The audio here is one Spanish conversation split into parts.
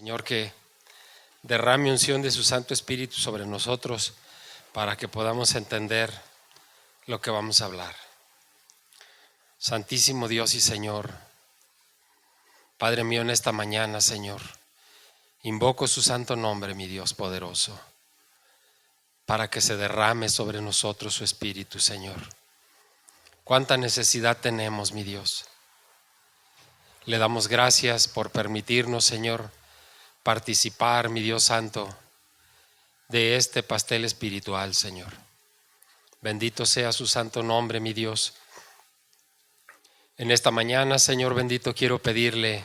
Señor, que derrame unción de su Santo Espíritu sobre nosotros para que podamos entender lo que vamos a hablar. Santísimo Dios y Señor, Padre mío, en esta mañana, Señor, invoco su santo nombre, mi Dios poderoso, para que se derrame sobre nosotros su Espíritu, Señor. Cuánta necesidad tenemos, mi Dios. Le damos gracias por permitirnos, Señor, participar, mi Dios santo, de este pastel espiritual, Señor. Bendito sea su santo nombre, mi Dios. En esta mañana, Señor bendito, quiero pedirle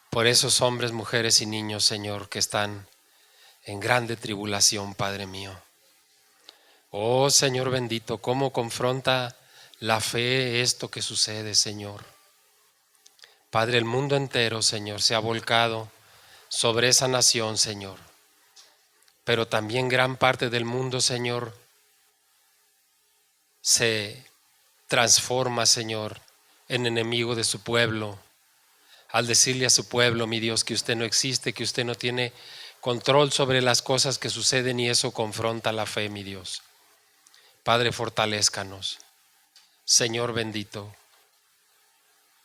por esos hombres, mujeres y niños, Señor, que están en grande tribulación, Padre mío. Oh, Señor bendito, cómo confronta la fe esto que sucede, Señor. Padre, el mundo entero, Señor, se ha volcado sobre esa nación, Señor. Pero también gran parte del mundo, Señor, se transforma, Señor, en enemigo de su pueblo. Al decirle a su pueblo, mi Dios, que usted no existe, que usted no tiene control sobre las cosas que suceden, y eso confronta la fe, mi Dios. Padre, fortalézcanos. Señor bendito,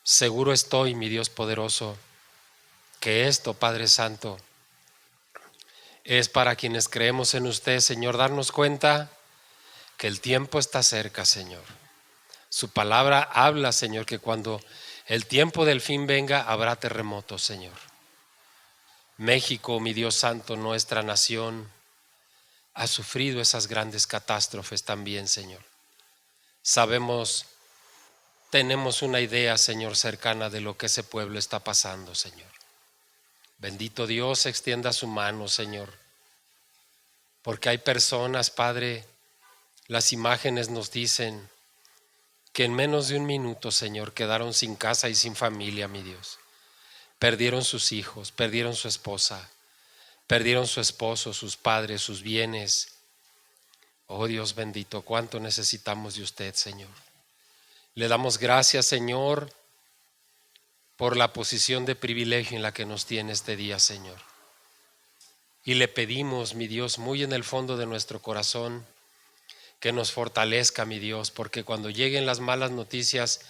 seguro estoy, mi Dios poderoso, que esto, Padre Santo, es para quienes creemos en usted, Señor, darnos cuenta que el tiempo está cerca, Señor. Su palabra habla, Señor, que cuando el tiempo del fin venga, habrá terremotos, Señor. México, mi Dios santo, nuestra nación, ha sufrido esas grandes catástrofes también, Señor. Sabemos, tenemos una idea, Señor, cercana de lo que ese pueblo está pasando, Señor. Bendito Dios, extienda su mano, Señor, porque hay personas, Padre, las imágenes nos dicen que en menos de un minuto, Señor, quedaron sin casa y sin familia, mi Dios. Perdieron sus hijos, perdieron su esposa, perdieron su esposo, sus padres, sus bienes. Oh Dios bendito, cuánto necesitamos de usted, Señor. Le damos gracias, Señor, por la posición de privilegio en la que nos tiene este día, Señor. Y le pedimos, mi Dios, muy en el fondo de nuestro corazón, que nos fortalezca, mi Dios, porque cuando lleguen las malas noticias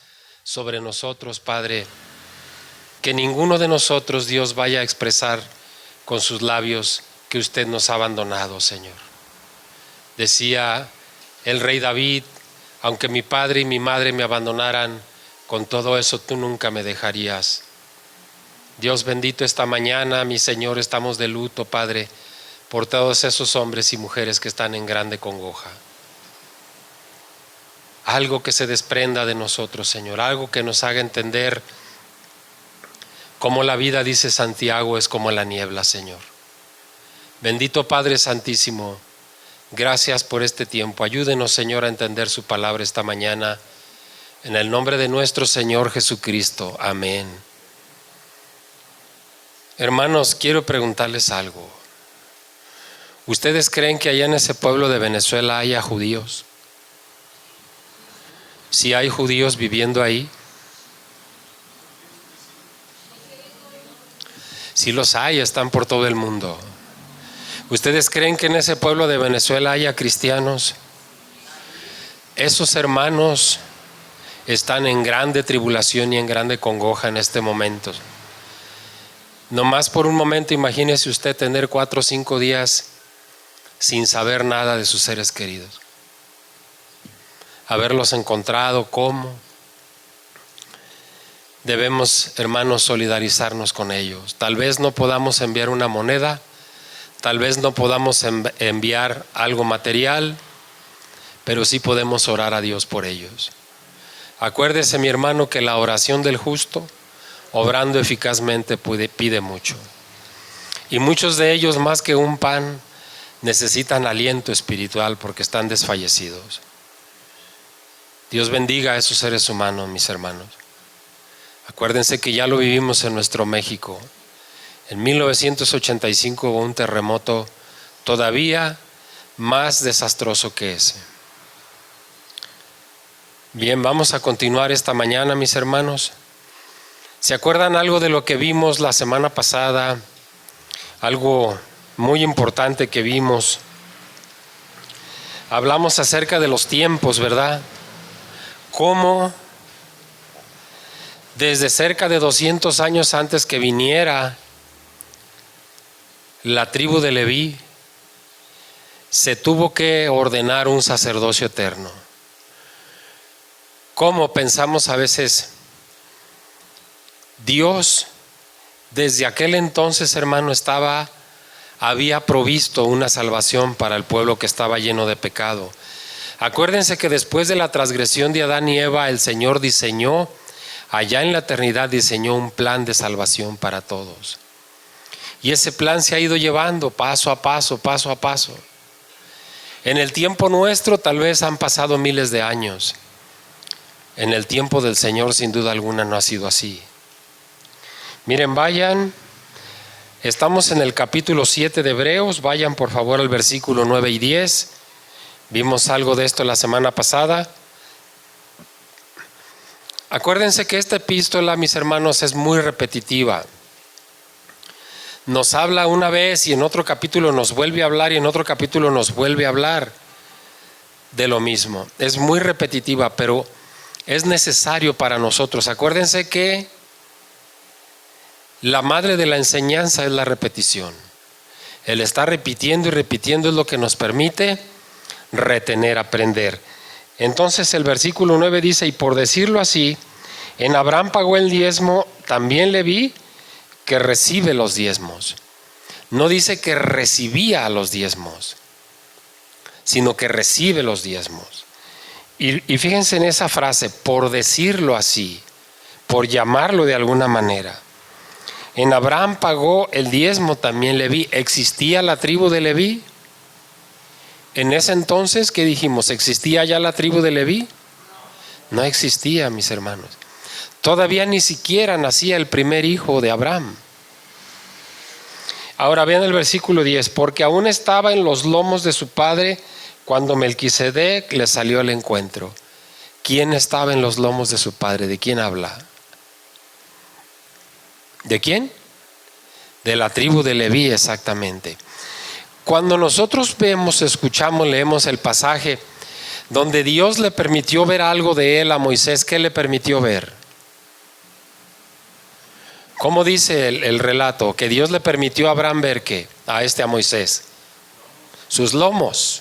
sobre nosotros, Padre, que ninguno de nosotros, Dios, vaya a expresar con sus labios que usted nos ha abandonado, Señor. Decía el rey David: aunque mi padre y mi madre me abandonaran, con todo eso tú nunca me dejarías. Dios bendito, esta mañana, mi Señor, estamos de luto, Padre, por todos esos hombres y mujeres que están en grande congoja. Algo que se desprenda de nosotros, Señor, algo que nos haga entender cómo la vida, dice Santiago, es como la niebla, Señor. Bendito Padre Santísimo, gracias por este tiempo. Ayúdenos, Señor, a entender su palabra esta mañana. En el nombre de nuestro Señor Jesucristo. Amén. Hermanos, quiero preguntarles algo. ¿Ustedes creen que allá en ese pueblo de Venezuela haya judíos? ¿Si hay judíos viviendo ahí? Sí los hay, están por todo el mundo. ¿Ustedes creen que en ese pueblo de Venezuela haya cristianos? Esos hermanos están en grande tribulación y en grande congoja en este momento. Nomás por un momento, imagínese usted tener 4 o 5 días sin saber nada de sus seres queridos. Haberlos encontrado, ¿cómo? Debemos, hermanos, solidarizarnos con ellos. Tal vez no podamos enviar una moneda, tal vez no podamos enviar algo material, pero sí podemos orar a Dios por ellos. Acuérdese, mi hermano, que la oración del justo, obrando eficazmente, pide mucho. Y muchos de ellos, más que un pan, necesitan aliento espiritual porque están desfallecidos. Dios bendiga a esos seres humanos, mis hermanos. Acuérdense que ya lo vivimos en nuestro México. En 1985 hubo un terremoto todavía más desastroso que ese. Bien, vamos a continuar esta mañana, mis hermanos. ¿Se acuerdan algo de lo que vimos la semana pasada? Algo muy importante que vimos. Hablamos acerca de los tiempos, ¿verdad? Cómo desde cerca de 200 años antes que viniera la tribu de Leví, se tuvo que ordenar un sacerdocio eterno. ¿Cómo pensamos a veces? Dios desde aquel entonces, hermano, había provisto una salvación para el pueblo que estaba lleno de pecado. Acuérdense que después de la transgresión de Adán y Eva, el Señor diseñó, allá en la eternidad diseñó un plan de salvación para todos. Y ese plan se ha ido llevando paso a paso, paso a paso. En el tiempo nuestro tal vez han pasado miles de años. En el tiempo del Señor sin duda alguna no ha sido así. Miren, vayan, estamos en el capítulo 7 de Hebreos, vayan por favor al versículo 9 y 10. Vimos algo de esto la semana pasada. Acuérdense que esta epístola, mis hermanos, es muy repetitiva. Nos habla una vez y en otro capítulo nos vuelve a hablar y en otro capítulo nos vuelve a hablar de lo mismo. Es muy repetitiva, pero es necesario para nosotros. Acuérdense que la madre de la enseñanza es la repetición. El estar repitiendo y repitiendo es lo que nos permite retener, aprender. Entonces el versículo 9 dice: y por decirlo así, en Abraham pagó el diezmo, también Leví, que recibe los diezmos. No dice que recibía los diezmos, sino que recibe los diezmos. Y fíjense en esa frase, por decirlo así, por llamarlo de alguna manera. En Abraham pagó el diezmo también Leví. ¿Existía la tribu de Leví? En ese entonces, ¿qué dijimos? ¿Existía ya la tribu de Leví? No existía, mis hermanos. Todavía ni siquiera nacía el primer hijo de Abraham. Ahora vean el versículo 10. Porque aún estaba en los lomos de su padre cuando Melquisedec le salió al encuentro. ¿Quién estaba en los lomos de su padre? ¿De quién habla? ¿De quién? De la tribu de Leví, exactamente. Cuando nosotros vemos, escuchamos, leemos el pasaje donde Dios le permitió ver algo de él a Moisés, ¿qué le permitió ver? ¿Cómo dice el relato? Que Dios le permitió a Abraham ver ¿qué? A Moisés. Sus lomos.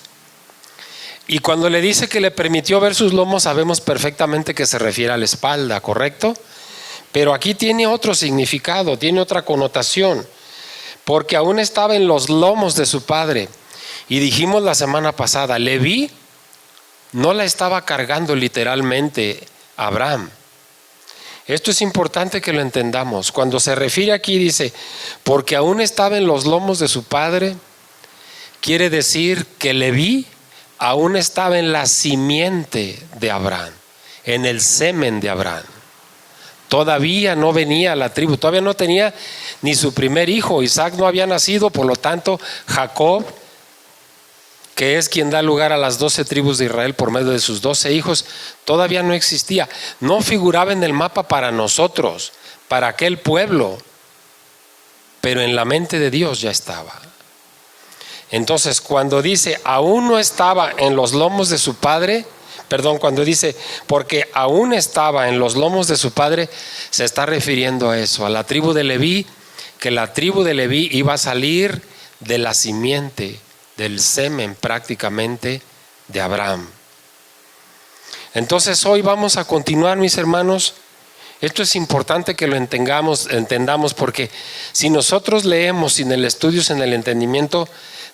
Y cuando le dice que le permitió ver sus lomos, sabemos perfectamente que se refiere a la espalda, ¿correcto? Pero aquí tiene otro significado, tiene otra connotación, porque aún estaba en los lomos de su padre. Y dijimos la semana pasada, Leví no la estaba cargando literalmente a Abraham. Esto es importante que lo entendamos. Cuando se refiere aquí dice, porque aún estaba en los lomos de su padre, quiere decir que Leví aún estaba en la simiente de Abraham, en el semen de Abraham. Todavía no venía la tribu, todavía no tenía ni su primer hijo. Isaac no había nacido, por lo tanto Jacob, que es quien da lugar a las 12 tribus de Israel por medio de sus 12 hijos, todavía no existía. No figuraba en el mapa para nosotros, para aquel pueblo, pero en la mente de Dios ya estaba. Entonces cuando dice aún no estaba en los lomos de su padre, cuando dice porque aún estaba en los lomos de su padre, se está refiriendo a eso, a la tribu de Leví, que la tribu de Leví iba a salir de la simiente, del semen prácticamente de Abraham. Entonces hoy vamos a continuar, mis hermanos. Esto es importante que lo entendamos, porque si nosotros leemos sin el estudio, sin el entendimiento,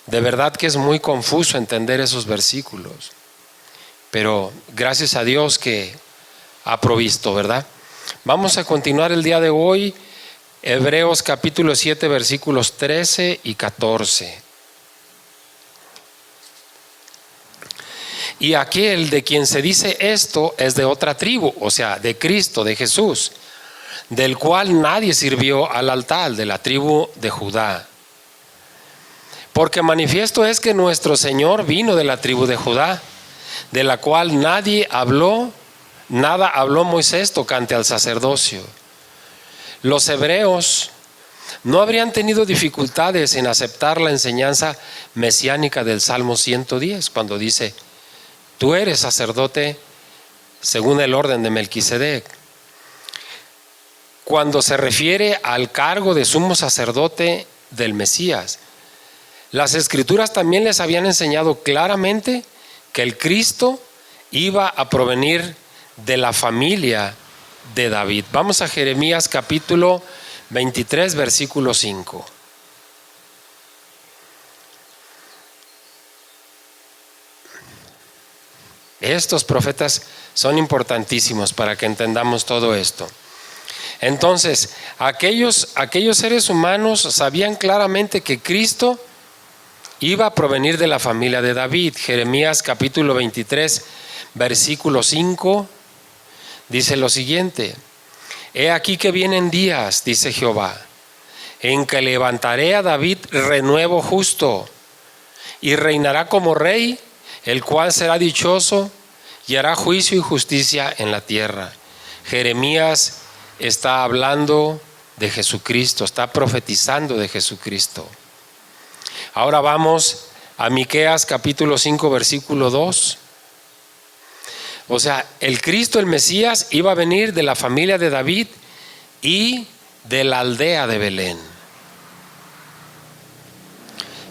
de verdad que es muy confuso entender esos versículos. Pero gracias a Dios que ha provisto, ¿verdad? Vamos a continuar el día de hoy, Hebreos capítulo 7, versículos 13 y 14. Y aquel de quien se dice esto es de otra tribu, o sea, de Cristo, de Jesús, del cual nadie sirvió al altar, de la tribu de Judá. Porque manifiesto es que nuestro Señor vino de la tribu de Judá, de la cual nada habló Moisés tocante al sacerdocio. Los hebreos no habrían tenido dificultades en aceptar la enseñanza mesiánica del Salmo 110, cuando dice: tú eres sacerdote según el orden de Melquisedec. Cuando se refiere al cargo de sumo sacerdote del Mesías, las Escrituras también les habían enseñado claramente que el Cristo iba a provenir de la familia de David. Vamos a Jeremías capítulo 23, versículo 5. Estos profetas son importantísimos para que entendamos todo esto. Entonces, aquellos seres humanos sabían claramente que Cristo iba a provenir de la familia de David. Jeremías capítulo 23, versículo 5, dice lo siguiente: he aquí que vienen días, dice Jehová, en que levantaré a David renuevo justo, y reinará como rey, el cual será dichoso y hará juicio y justicia en la tierra. Jeremías está hablando de Jesucristo, está profetizando de Jesucristo. Ahora vamos a Miqueas capítulo 5, versículo 2. O sea, el Cristo, el Mesías, iba a venir de la familia de David y de la aldea de Belén.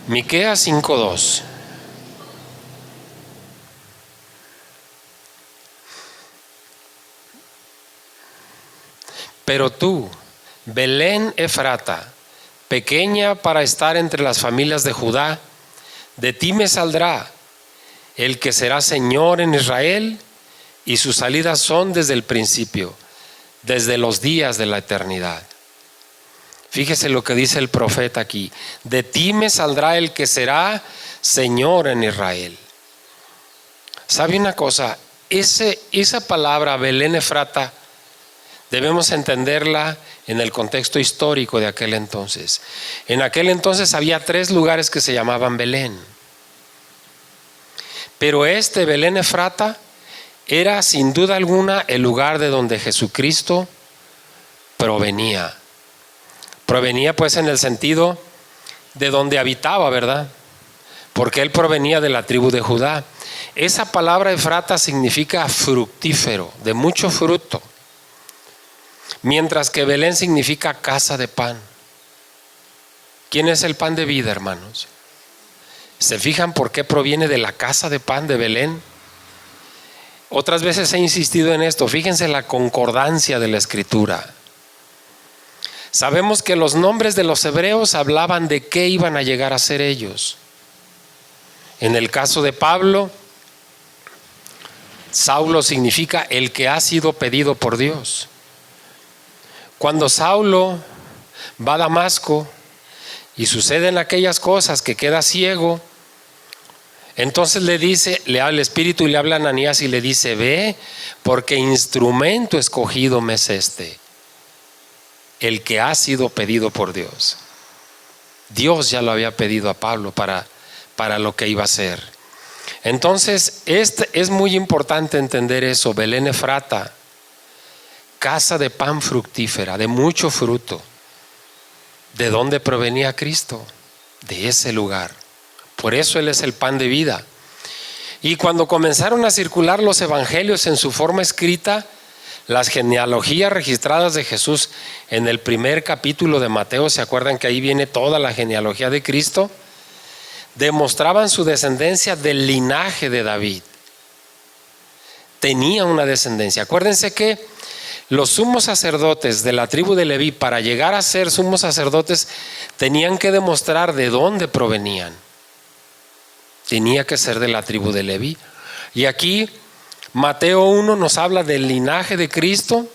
Miqueas 5, 2. Pero tú, Belén Efrata, pequeña para estar entre las familias de Judá, de ti me saldrá el que será Señor en Israel, y sus salidas son desde el principio, desde los días de la eternidad. Fíjese lo que dice el profeta aquí: de ti me saldrá el que será Señor en Israel. ¿Sabe una cosa? Esa palabra Belén Efrata debemos entenderla en el contexto histórico de aquel entonces. En aquel entonces había 3 lugares que se llamaban Belén. Pero Belén Efrata era sin duda alguna el lugar de donde Jesucristo provenía. Provenía pues en el sentido de donde habitaba, ¿verdad? Porque él provenía de la tribu de Judá. Esa palabra Efrata significa fructífero, de mucho fruto. Mientras que Belén significa casa de pan. ¿Quién es el pan de vida, hermanos? ¿Se fijan por qué proviene de la casa de pan de Belén? Otras veces he insistido en esto. Fíjense la concordancia de la Escritura. Sabemos que los nombres de los hebreos hablaban de qué iban a llegar a ser ellos. En el caso de Pablo, Saulo significa el que ha sido pedido por Dios. Cuando Saulo va a Damasco y suceden aquellas cosas, que queda ciego, entonces le habla el Espíritu y le habla a Ananías y le dice: ve, porque instrumento escogido me es el que ha sido pedido por Dios. Dios ya lo había pedido a Pablo para lo que iba a hacer. Entonces, es muy importante entender eso. Belén Efrata, casa de pan fructífera, de mucho fruto. ¿De dónde provenía Cristo? De ese lugar. Por eso Él es el pan de vida. Y cuando comenzaron a circular los evangelios en su forma escrita, las genealogías registradas de Jesús en el primer capítulo de Mateo, ¿se acuerdan que ahí viene toda la genealogía de Cristo? Demostraban su descendencia del linaje de David. Tenía una descendencia. Acuérdense que los sumos sacerdotes de la tribu de Leví, para llegar a ser sumos sacerdotes, tenían que demostrar de dónde provenían. Tenía que ser de la tribu de Leví. Y aquí Mateo 1 nos habla del linaje de Cristo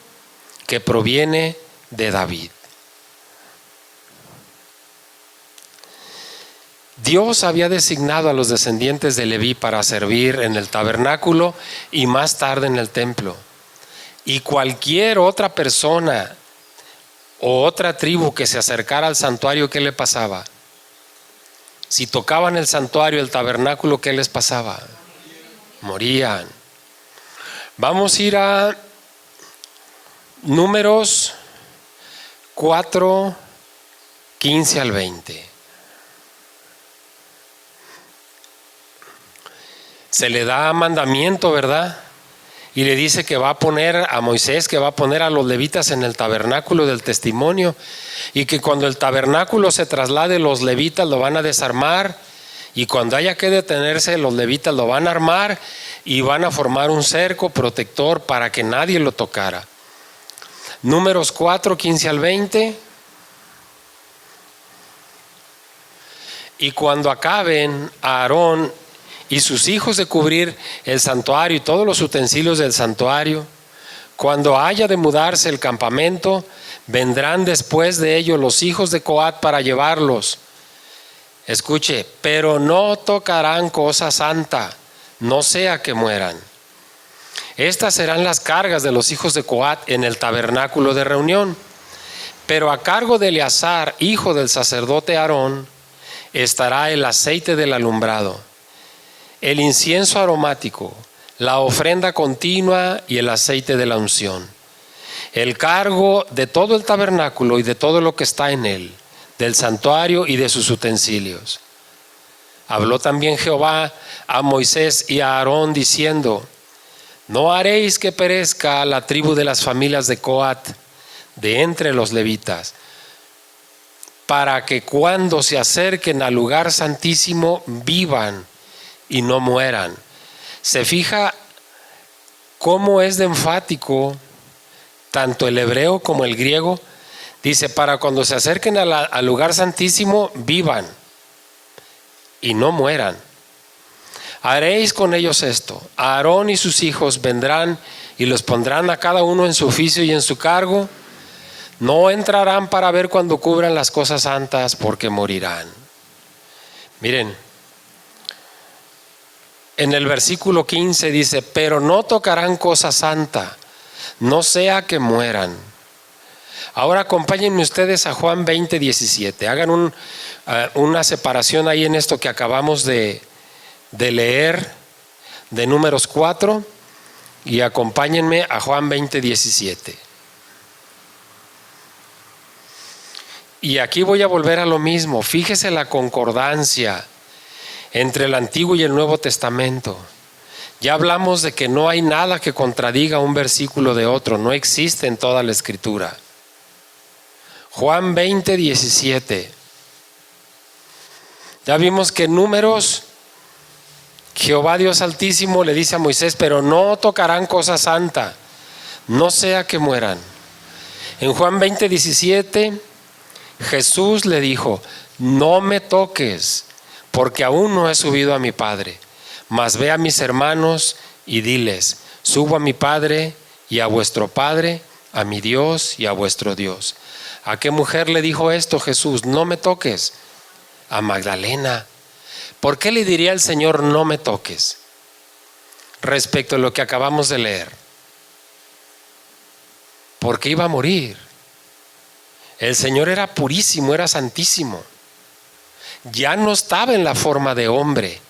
que proviene de David. Dios había designado a los descendientes de Leví para servir en el tabernáculo y más tarde en el templo. Y cualquier otra persona o otra tribu que se acercara al santuario, ¿qué le pasaba? Si tocaban el santuario, el tabernáculo, ¿qué les pasaba? Morían. Vamos a ir a Números 4, 15 al 20. Se le da mandamiento, ¿verdad? Y le dice que va a poner a Moisés, que va a poner a los levitas en el tabernáculo del testimonio, y que cuando el tabernáculo se traslade, los levitas lo van a desarmar, y cuando haya que detenerse, los levitas lo van a armar y van a formar un cerco protector para que nadie lo tocara. Números 4, 15 al 20. Y cuando acaben Aarón y sus hijos de cubrir el santuario y todos los utensilios del santuario, cuando haya de mudarse el campamento, vendrán después de ello los hijos de Coat para llevarlos. Escuche, pero no tocarán cosa santa, no sea que mueran. Estas serán las cargas de los hijos de Coat en el tabernáculo de reunión. Pero a cargo de Eleazar, hijo del sacerdote Aarón, estará el aceite del alumbrado, el incienso aromático, la ofrenda continua y el aceite de la unción. El cargo de todo el tabernáculo y de todo lo que está en él, del santuario y de sus utensilios. Habló también Jehová a Moisés y a Aarón diciendo: no haréis que perezca la tribu de las familias de Coat de entre los levitas, para que cuando se acerquen al lugar santísimo vivan y no mueran. Se fija cómo es de enfático tanto el hebreo como el griego. Dice, para cuando se acerquen al lugar santísimo vivan y no mueran. Haréis con ellos esto: Aarón y sus hijos vendrán y los pondrán a cada uno en su oficio y en su cargo. No entrarán para ver cuando cubran las cosas santas, porque morirán. Miren, en el versículo 15 dice, pero no tocarán cosa santa, no sea que mueran. Ahora acompáñenme ustedes a Juan 20, 17. Hagan una separación ahí en esto que acabamos de leer de Números 4 y acompáñenme a Juan 20, 17. Y aquí voy a volver a lo mismo. Fíjese la concordancia entre el Antiguo y el Nuevo Testamento. Ya hablamos de que no hay nada que contradiga un versículo de otro, no existe en toda la Escritura. Juan 20, 17. Ya vimos que en Números, Jehová Dios Altísimo le dice a Moisés, pero no tocarán cosa santa, no sea que mueran. En Juan 20, 17, Jesús le dijo, no me toques, porque aún no he subido a mi Padre, mas ve a mis hermanos y diles, subo a mi Padre y a vuestro Padre, a mi Dios y a vuestro Dios. ¿A qué mujer le dijo esto Jesús? No me toques. A Magdalena. ¿Por qué le diría el Señor no me toques? Respecto a lo que acabamos de leer. Porque iba a morir. El Señor era purísimo, era santísimo. Ya no estaba en la forma de hombre.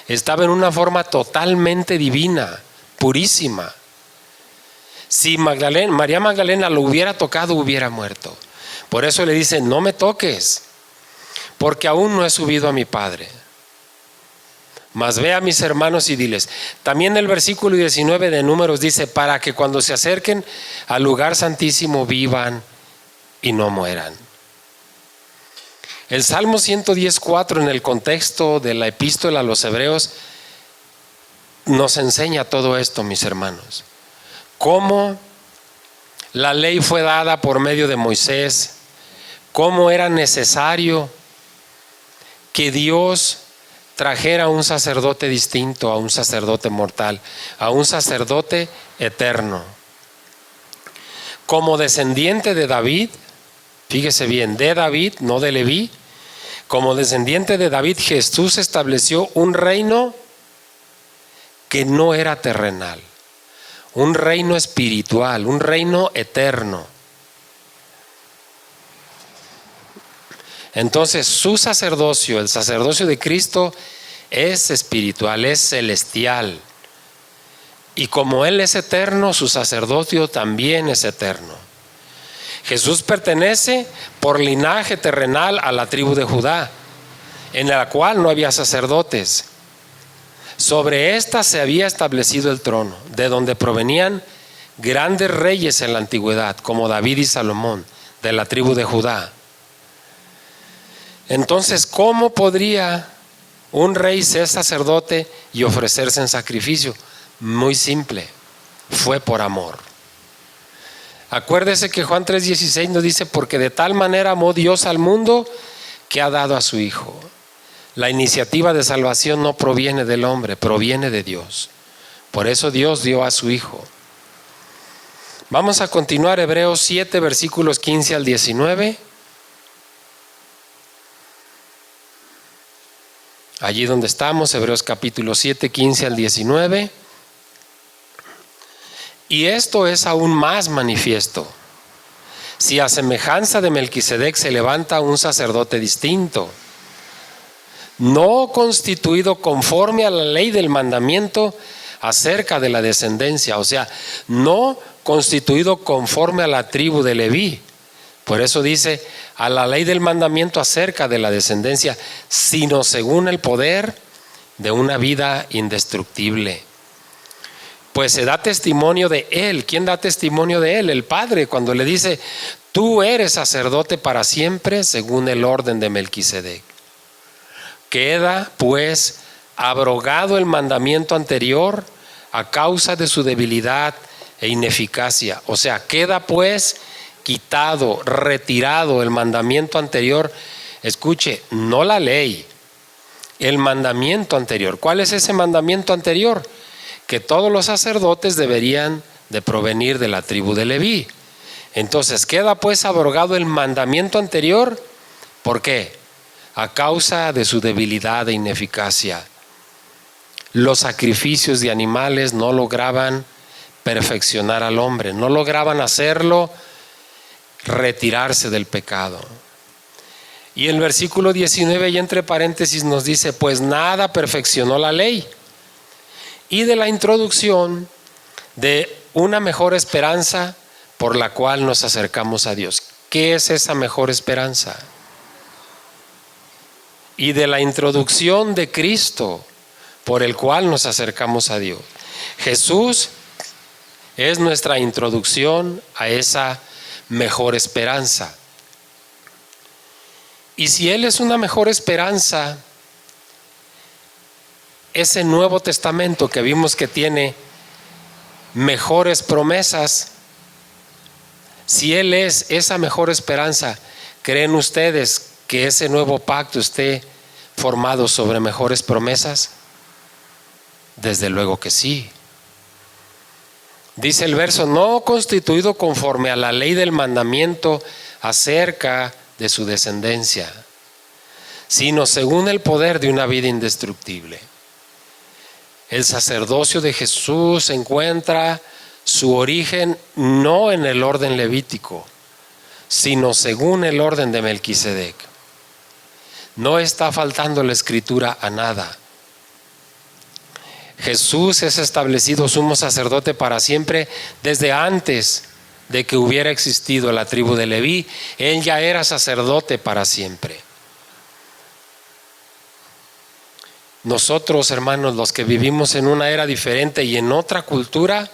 Estaba en una forma totalmente divina, purísima. Si María Magdalena lo hubiera tocado, hubiera muerto. Por eso le dice, no me toques, porque aún no he subido a mi Padre. Mas ve a mis hermanos y diles. También el versículo 19 de Números dice, para que cuando se acerquen al lugar santísimo vivan y no mueran. El Salmo 110:4 en el contexto de la epístola a los Hebreos nos enseña todo esto, mis hermanos. Cómo la ley fue dada por medio de Moisés, cómo era necesario que Dios trajera a un sacerdote distinto a un sacerdote mortal, a un sacerdote eterno. Como descendiente de David, fíjese bien, de David, no de Leví, como descendiente de David, Jesús estableció un reino que no era terrenal, un reino espiritual, un reino eterno. Entonces su sacerdocio, el sacerdocio de Cristo, es espiritual, es celestial. Y como Él es eterno, su sacerdocio también es eterno. Jesús pertenece por linaje terrenal a la tribu de Judá, en la cual no había sacerdotes. Sobre esta se había establecido el trono, de donde provenían grandes reyes en la antigüedad, como David y Salomón, de la tribu de Judá. Entonces, ¿cómo podría un rey ser sacerdote y ofrecerse en sacrificio? Muy simple, fue por amor. Acuérdese que Juan 3:16 nos dice: porque de tal manera amó Dios al mundo que ha dado a su Hijo. La iniciativa de salvación no proviene del hombre, proviene de Dios. Por eso Dios dio a su Hijo. Vamos a continuar Hebreos 7, versículos 15 al 19. Allí donde estamos, Hebreos capítulo 7, 15 al 19. Y esto es aún más manifiesto: si a semejanza de Melquisedec se levanta un sacerdote distinto, no constituido conforme a la ley del mandamiento acerca de la descendencia, o sea, no constituido conforme a la tribu de Leví. Por eso dice a la ley del mandamiento acerca de la descendencia, sino según el poder de una vida indestructible. Pues se da testimonio de él. ¿Quién da testimonio de él? El Padre, cuando le dice: tú eres sacerdote para siempre según el orden de Melquisedec. Queda pues abrogado el mandamiento anterior a causa de su debilidad e ineficacia. O sea, queda pues quitado, retirado el mandamiento anterior. Escuche, no la ley, el mandamiento anterior. ¿Cuál es ese mandamiento anterior? Que todos los sacerdotes deberían de provenir de la tribu de Leví. Entonces queda pues abrogado el mandamiento anterior. ¿Por qué? A causa de su debilidad e ineficacia. Los sacrificios de animales no lograban perfeccionar al hombre, no lograban hacerlo retirarse del pecado. Y el versículo 19, y entre paréntesis, nos dice: pues nada perfeccionó la ley. Y de la introducción de una mejor esperanza por la cual nos acercamos a Dios. ¿Qué es esa mejor esperanza? Y de la introducción de Cristo por el cual nos acercamos a Dios. Jesús es nuestra introducción a esa mejor esperanza. Y si Él es una mejor esperanza, ese Nuevo Testamento que vimos que tiene mejores promesas, si Él es esa mejor esperanza, ¿creen ustedes que ese nuevo pacto esté formado sobre mejores promesas? Desde luego que sí. Dice el verso: no constituido conforme a la ley del mandamiento acerca de su descendencia, sino según el poder de una vida indestructible. El sacerdocio de Jesús encuentra su origen no en el orden levítico, sino según el orden de Melquisedec. No está faltando la escritura a nada. Jesús es establecido sumo sacerdote para siempre desde antes de que hubiera existido la tribu de Leví. Él ya era sacerdote para siempre. Nosotros, hermanos, los que vivimos en una era diferente y en otra cultura,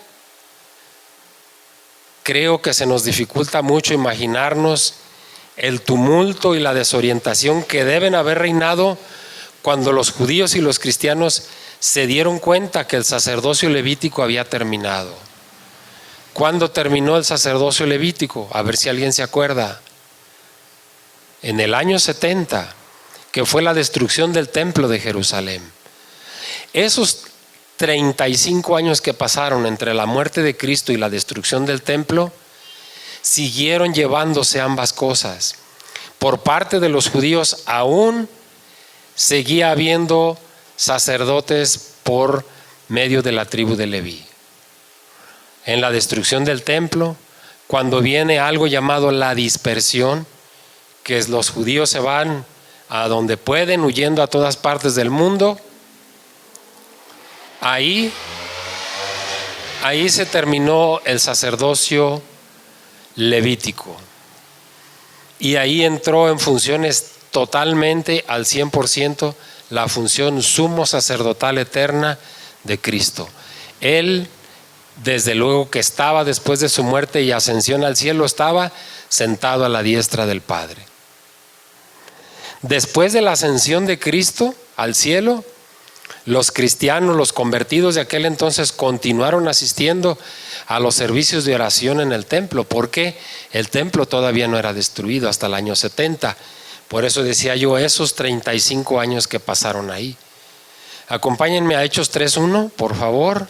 creo que se nos dificulta mucho imaginarnos el tumulto y la desorientación que deben haber reinado cuando los judíos y los cristianos se dieron cuenta que el sacerdocio levítico había terminado. ¿Cuándo terminó el sacerdocio levítico? A ver si alguien se acuerda. En el año 70, que fue la destrucción del templo de Jerusalén. Esos 35 años que pasaron entre la muerte de Cristo y la destrucción del templo, siguieron llevándose ambas cosas. Por parte de los judíos aún seguía habiendo sacerdotes por medio de la tribu de Leví. En la destrucción del templo, cuando viene algo llamado la dispersión, que es los judíos se van a donde pueden, huyendo a todas partes del mundo, ahí se terminó el sacerdocio levítico. y ahí entró en funciones totalmente al 100% la función sumo sacerdotal eterna de Cristo. Él, desde luego que estaba después de su muerte y ascensión al cielo, estaba sentado a la diestra del Padre. Después de la ascensión de Cristo al cielo, los cristianos, los convertidos de aquel entonces, continuaron asistiendo a los servicios de oración en el templo, porque el templo todavía no era destruido hasta el año 70. Por eso decía yo, esos 35 años que pasaron ahí. Acompáñenme a Hechos 3:1, por favor.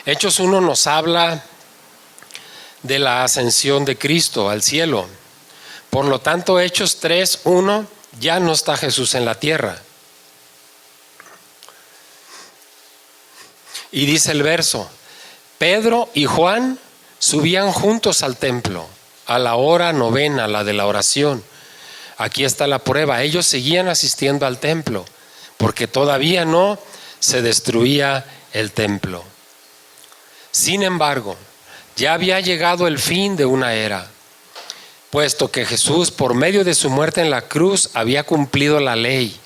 Hechos 1 nos habla de la ascensión de Cristo al cielo. Por lo tanto, Hechos 3:1, ya no está Jesús en la tierra. Y dice el verso, Pedro y Juan subían juntos al templo a la hora novena, la de la oración. Aquí está la prueba, ellos seguían asistiendo al templo porque todavía no se destruía el templo. Sin embargo, ya había llegado el fin de una era, puesto que Jesús, por medio de su muerte en la cruz, había cumplido la ley.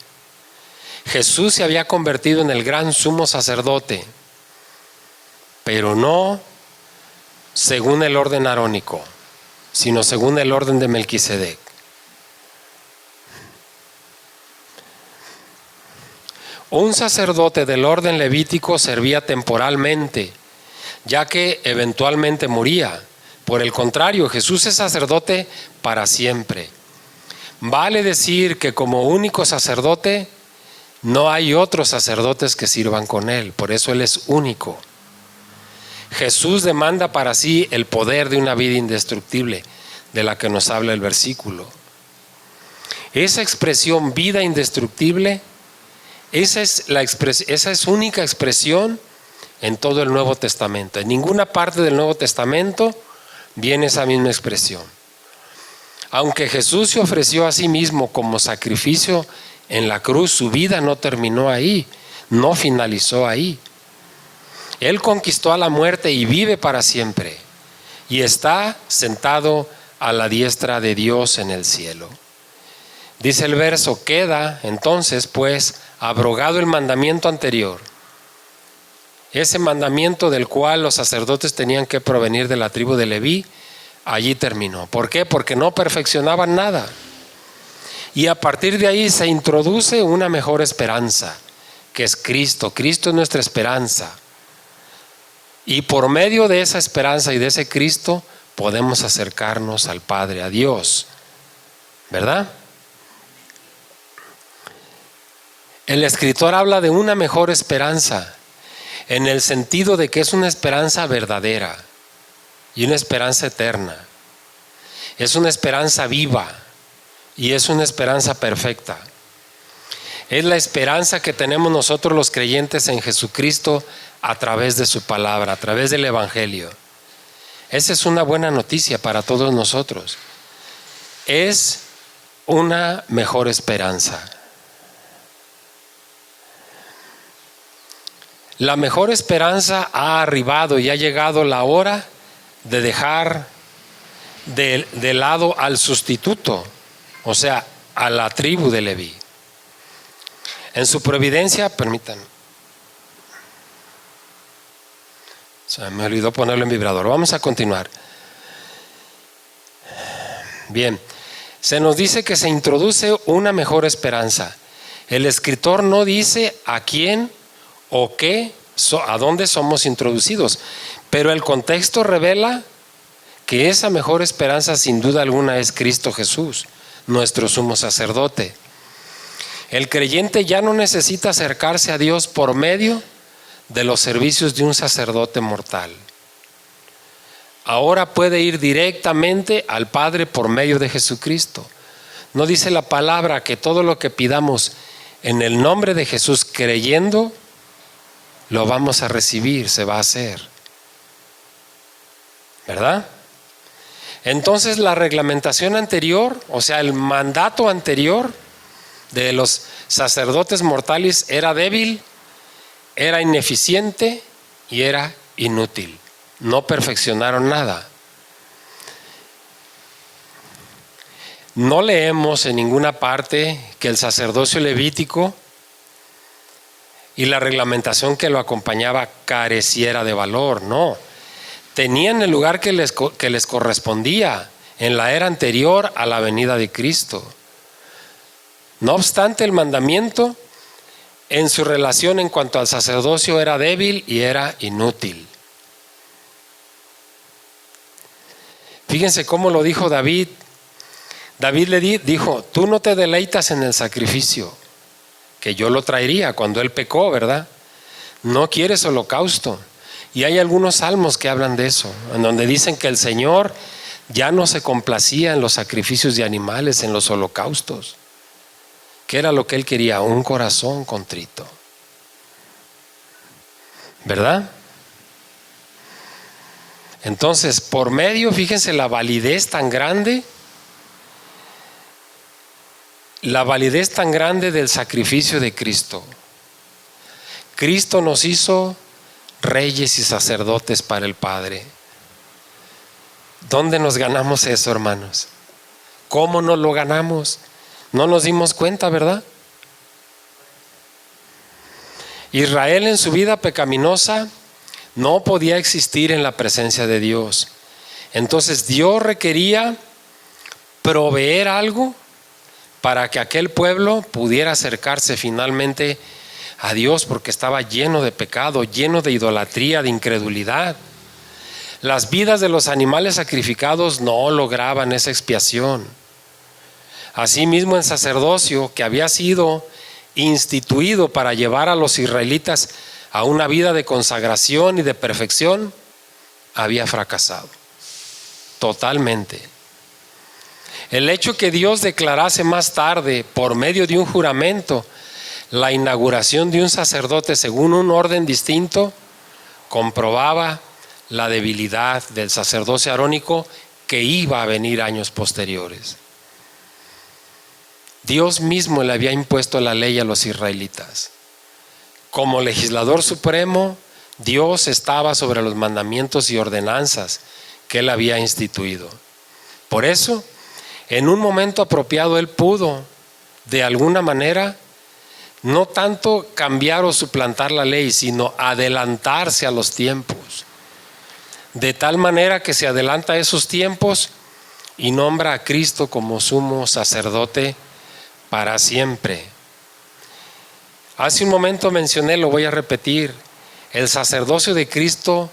Jesús se había convertido en el gran sumo sacerdote, pero no según el orden arónico, sino según el orden de Melquisedec. Un sacerdote del orden levítico servía temporalmente, ya que eventualmente moría. Por el contrario, Jesús es sacerdote para siempre. Vale decir que como único sacerdote, no hay otros sacerdotes que sirvan con él, por eso él es único. Jesús demanda para sí el poder de una vida indestructible, de la que nos habla el versículo. Esa expresión vida indestructible, esa es única expresión en todo el Nuevo Testamento. En ninguna parte del Nuevo Testamento viene esa misma expresión. Aunque Jesús se ofreció a sí mismo como sacrificio en la cruz, su vida no terminó ahí, no finalizó ahí. Él conquistó a la muerte y vive para siempre, y está sentado a la diestra de Dios en el cielo. Dice el verso, queda entonces pues abrogado el mandamiento anterior. Ese mandamiento del cual los sacerdotes tenían que provenir de la tribu de Leví, allí terminó. ¿Por qué? Porque no perfeccionaban nada. Y a partir de ahí se introduce una mejor esperanza, que es Cristo. Cristo es nuestra esperanza. Y por medio de esa esperanza y de ese Cristo podemos acercarnos al Padre, a Dios. ¿Verdad? El escritor habla de una mejor esperanza, en el sentido de que es una esperanza verdadera y una esperanza eterna. Es una esperanza viva y es una esperanza perfecta. Es la esperanza que tenemos nosotros los creyentes en Jesucristo a través de su palabra, a través del Evangelio. Esa es una buena noticia para todos nosotros. Es una mejor esperanza. La mejor esperanza ha arribado y ha llegado la hora de dejar de lado al sustituto, o sea, a la tribu de Leví. En su providencia, permítanme. Se me olvidó ponerlo en vibrador. Vamos a continuar. Bien, se nos dice que se introduce una mejor esperanza. El escritor no dice a quién o qué, a dónde somos introducidos, pero el contexto revela que esa mejor esperanza sin duda alguna es Cristo Jesús, nuestro sumo sacerdote. El creyente ya no necesita acercarse a Dios por medio de los servicios de un sacerdote mortal. Ahora puede ir directamente al Padre por medio de Jesucristo. ¿No dice la palabra que todo lo que pidamos en el nombre de Jesús creyendo, lo vamos a recibir, se va a hacer? ¿Verdad? Entonces la reglamentación anterior, o sea, el mandato anterior de los sacerdotes mortales era débil, era ineficiente y era inútil. No perfeccionaron nada. No leemos en ninguna parte que el sacerdocio levítico y la reglamentación que lo acompañaba careciera de valor, no. Tenían el lugar que les correspondía en la era anterior a la venida de Cristo. No obstante, el mandamiento en su relación en cuanto al sacerdocio era débil y era inútil. Fíjense cómo lo dijo David. David le dijo: tú no te deleitas en el sacrificio, que yo lo traería cuando él pecó, ¿verdad? No quieres holocausto. Y hay algunos salmos que hablan de eso, en donde dicen que el Señor ya no se complacía en los sacrificios de animales, en los holocaustos. ¿Qué era lo que él quería? Un corazón contrito, ¿verdad? Entonces, por medio, fíjense la validez tan grande del sacrificio de Cristo. Cristo nos hizo reyes y sacerdotes para el Padre. ¿Dónde nos ganamos eso, hermanos? ¿Cómo nos lo ganamos? No nos dimos cuenta, ¿verdad? Israel en su vida pecaminosa no podía existir en la presencia de Dios. Entonces Dios requería proveer algo para que aquel pueblo pudiera acercarse finalmente a Dios, porque estaba lleno de pecado, lleno de idolatría, de incredulidad. Las vidas de los animales sacrificados no lograban esa expiación. Asimismo, el sacerdocio que había sido instituido para llevar a los israelitas a una vida de consagración y de perfección había fracasado totalmente. El hecho que Dios declarase más tarde, por medio de un juramento, la inauguración de un sacerdote según un orden distinto, comprobaba la debilidad del sacerdocio arónico que iba a venir años posteriores. Dios mismo le había impuesto la ley a los israelitas. Como legislador supremo, Dios estaba sobre los mandamientos y ordenanzas que él había instituido. Por eso, en un momento apropiado, él pudo, de alguna manera, no tanto cambiar o suplantar la ley, sino adelantarse a los tiempos. De tal manera que se adelanta a esos tiempos y nombra a Cristo como sumo sacerdote para siempre. Hace un momento mencioné, lo voy a repetir, el sacerdocio de Cristo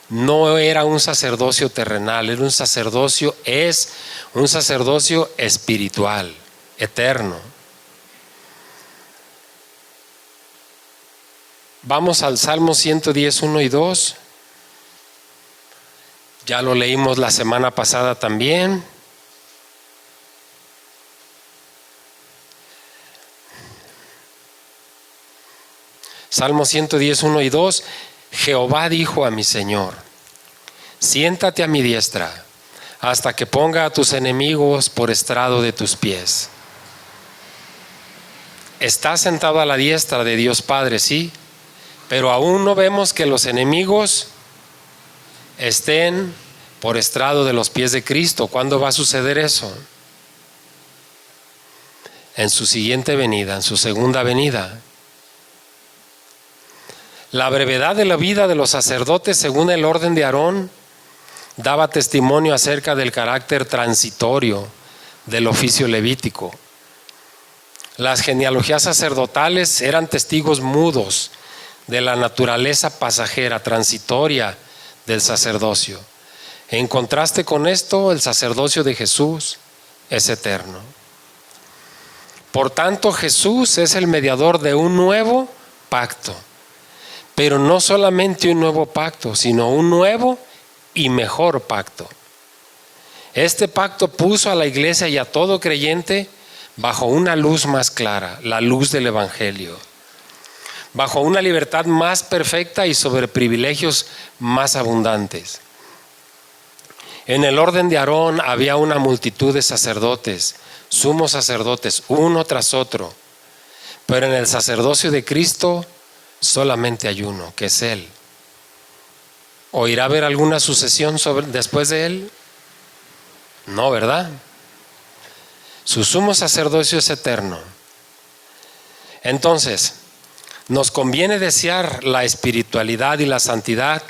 no era un sacerdocio terrenal, era un sacerdocio espiritual, eterno. Vamos al Salmo 110, 1 y 2. Ya lo leímos la semana pasada también. Salmo 110, 1 y 2. Jehová dijo a mi Señor: siéntate a mi diestra, hasta que ponga a tus enemigos por estrado de tus pies. Está sentado a la diestra de Dios Padre, sí, pero aún no vemos que los enemigos estén por estrado de los pies de Cristo. ¿Cuándo va a suceder eso? En su siguiente venida, en su segunda venida. La brevedad de la vida de los sacerdotes, según el orden de Aarón, daba testimonio acerca del carácter transitorio del oficio levítico. Las genealogías sacerdotales eran testigos mudos de la naturaleza pasajera, transitoria del sacerdocio. En contraste con esto, el sacerdocio de Jesús es eterno. Por tanto, Jesús es el mediador de un nuevo pacto. Pero no solamente un nuevo pacto, sino un nuevo y mejor pacto. Este pacto puso a la iglesia y a todo creyente bajo una luz más clara, la luz del Evangelio, bajo una libertad más perfecta y sobre privilegios más abundantes. En el orden de Aarón había una multitud de sacerdotes, sumos sacerdotes, uno tras otro. Pero en el sacerdocio de Cristo solamente hay uno, que es Él. ¿O irá a haber alguna sucesión después de Él? No, ¿verdad? Su sumo sacerdocio es eterno. Entonces, nos conviene desear la espiritualidad y la santidad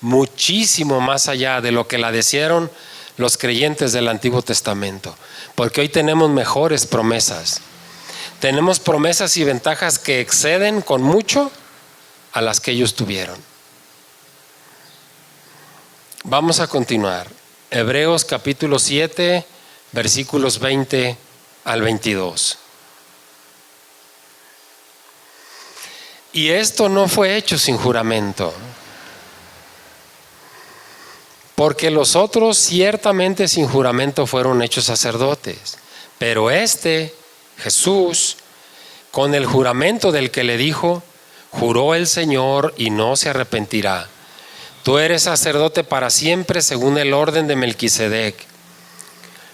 muchísimo más allá de lo que la desearon los creyentes del Antiguo Testamento, porque hoy tenemos mejores promesas. Tenemos promesas y ventajas que exceden con mucho a las que ellos tuvieron. Vamos a continuar. Hebreos capítulo 7, versículos 20 al 22. Y esto no fue hecho sin juramento, porque los otros ciertamente sin juramento fueron hechos sacerdotes, pero Jesús, con el juramento del que le dijo, juró el Señor y no se arrepentirá. Tú eres sacerdote para siempre según el orden de Melquisedec.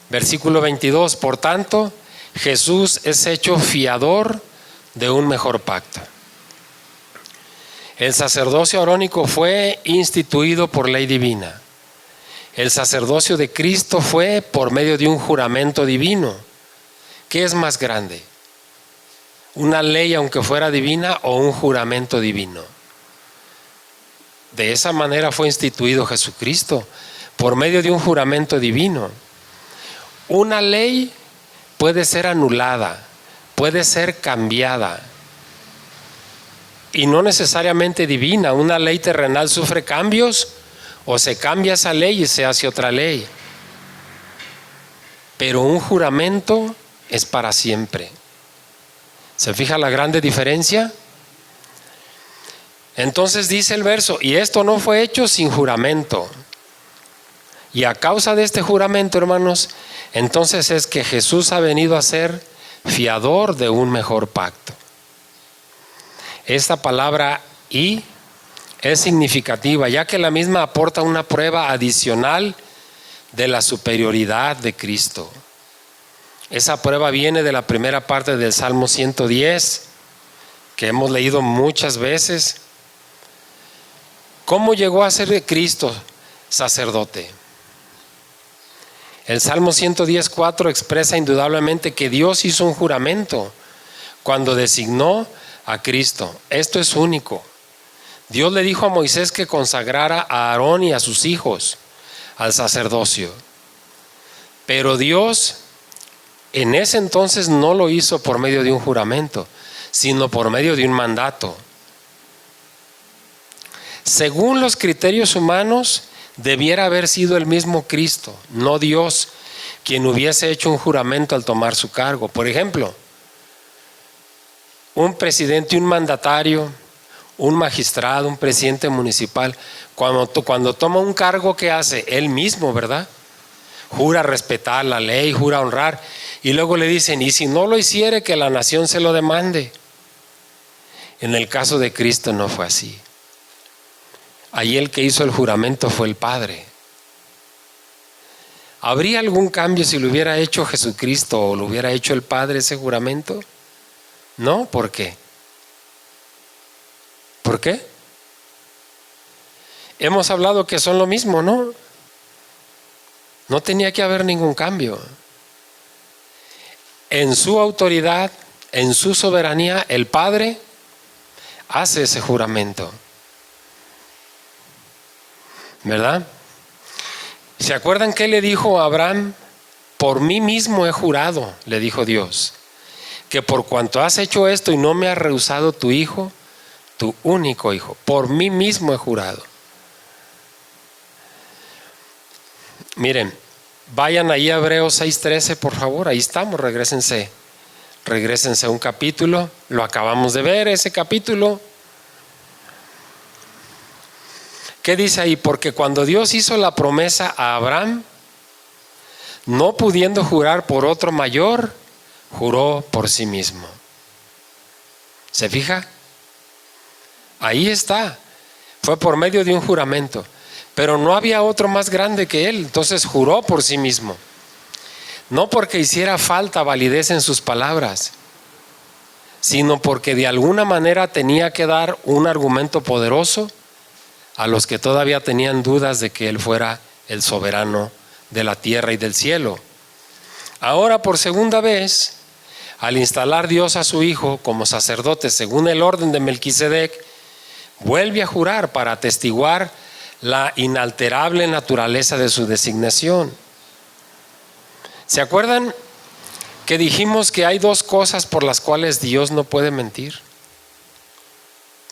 Versículo 22, por tanto, Jesús es hecho fiador de un mejor pacto. El sacerdocio arónico fue instituido por ley divina. El sacerdocio de Cristo fue por medio de un juramento divino. ¿Qué es más grande? ¿Una ley aunque fuera divina o un juramento divino? De esa manera fue instituido Jesucristo, por medio de un juramento divino. Una ley puede ser anulada, puede ser cambiada, y no necesariamente divina. Una ley terrenal sufre cambios, o se cambia esa ley y se hace otra ley. Pero un juramento es para siempre. ¿Se fija la grande diferencia? Entonces dice el verso, y esto no fue hecho sin juramento. Y a causa de este juramento, hermanos, entonces es que Jesús ha venido a ser fiador de un mejor pacto. Esta palabra "y" es significativa, ya que la misma aporta una prueba adicional de la superioridad de Cristo. Esa prueba viene de la primera parte del Salmo 110, que hemos leído muchas veces. ¿Cómo llegó a ser Cristo sacerdote? El Salmo 110:4 expresa indudablemente que Dios hizo un juramento cuando designó a Cristo. Esto es único. Dios le dijo a Moisés que consagrara a Aarón y a sus hijos al sacerdocio. Pero Dios en ese entonces no lo hizo por medio de un juramento, sino por medio de un mandato. Según los criterios humanos, debiera haber sido el mismo Cristo, no Dios, quien hubiese hecho un juramento al tomar su cargo. Por ejemplo, un presidente, un mandatario, un magistrado, un presidente municipal, cuando toma un cargo, ¿qué hace? Él mismo, ¿verdad? Jura respetar la ley, jura honrar, y luego le dicen, y si no lo hiciere, que la nación se lo demande. En el caso de Cristo no fue así. Allí el que hizo el juramento fue el Padre. ¿Habría algún cambio si lo hubiera hecho Jesucristo o lo hubiera hecho el Padre ese juramento? No, ¿por qué? ¿Por qué? Hemos hablado que son lo mismo, ¿no? No tenía que haber ningún cambio. En su autoridad, en su soberanía, el Padre hace ese juramento. ¿Verdad? ¿Se acuerdan qué le dijo a Abraham? Por mí mismo he jurado, le dijo Dios, que por cuanto has hecho esto y no me has rehusado tu hijo, tu único hijo, por mí mismo he jurado. Miren, vayan ahí a Hebreos 6:13, por favor, ahí estamos, regrésense a un capítulo, lo acabamos de ver, ese capítulo. ¿Qué dice ahí? Porque cuando Dios hizo la promesa a Abraham, no pudiendo jurar por otro mayor, juró por sí mismo. ¿Se fija? Ahí está. Fue por medio de un juramento. Pero no había otro más grande que él, entonces juró por sí mismo. No porque hiciera falta validez en sus palabras, sino porque de alguna manera tenía que dar un argumento poderoso a los que todavía tenían dudas de que él fuera el soberano de la tierra y del cielo. Ahora, por segunda vez, al instalar Dios a su hijo como sacerdote según el orden de Melquisedec, vuelve a jurar para atestiguar la inalterable naturaleza de su designación. ¿Se acuerdan que dijimos que hay dos cosas por las cuales Dios no puede mentir?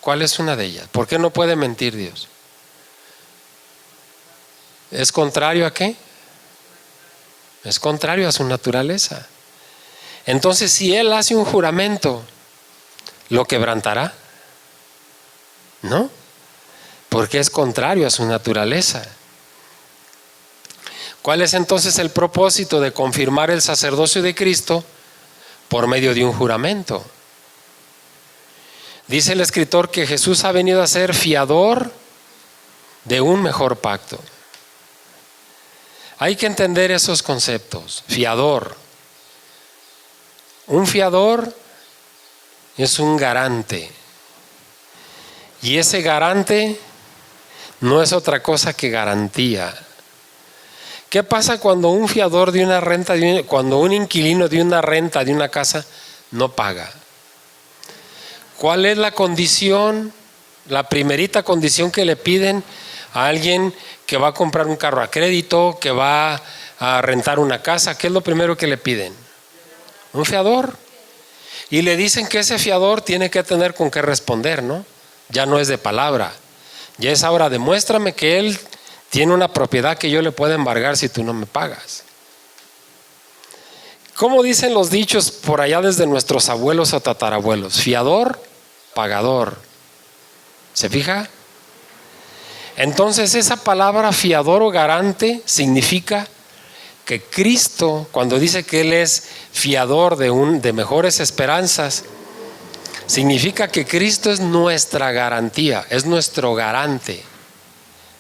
¿Cuál es una de ellas? ¿Por qué no puede mentir Dios? ¿Es contrario a qué? Es contrario a su naturaleza. Entonces, si Él hace un juramento, ¿lo quebrantará? No, porque es contrario a su naturaleza. ¿Cuál es entonces el propósito de confirmar el sacerdocio de Cristo por medio de un juramento? Dice el escritor que Jesús ha venido a ser fiador de un mejor pacto. Hay que entender esos conceptos. Fiador. Un fiador es un garante. Y ese garante no es otra cosa que garantía. ¿Qué pasa cuando un fiador de una renta, cuando un inquilino de una renta de una casa no paga? ¿Cuál es la condición, la primerita condición que le piden a alguien que va a comprar un carro a crédito, que va a rentar una casa? ¿Qué es lo primero que le piden? Un fiador. Y le dicen que ese fiador tiene que tener con qué responder, ¿no? Ya no es de palabra. Ya es ahora, demuéstrame que él tiene una propiedad que yo le puedo embargar si tú no me pagas. ¿Cómo dicen los dichos por allá desde nuestros abuelos o tatarabuelos? Fiador, pagador. ¿Se fija? Entonces esa palabra fiador o garante significa que Cristo, cuando dice que Él es fiador de mejores esperanzas, significa que Cristo es nuestra garantía, es nuestro garante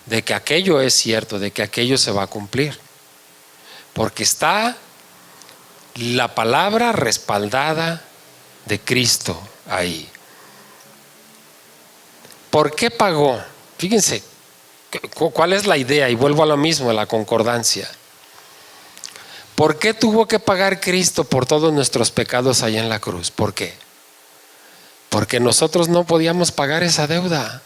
de que aquello es cierto, de que aquello se va a cumplir. Porque está la palabra respaldada de Cristo ahí. ¿Por qué pagó? Fíjense, ¿cuál es la idea? Y vuelvo a lo mismo, a la concordancia. ¿Por qué tuvo que pagar Cristo por todos nuestros pecados allá en la cruz? ¿Por qué? Porque nosotros no podíamos pagar esa deuda.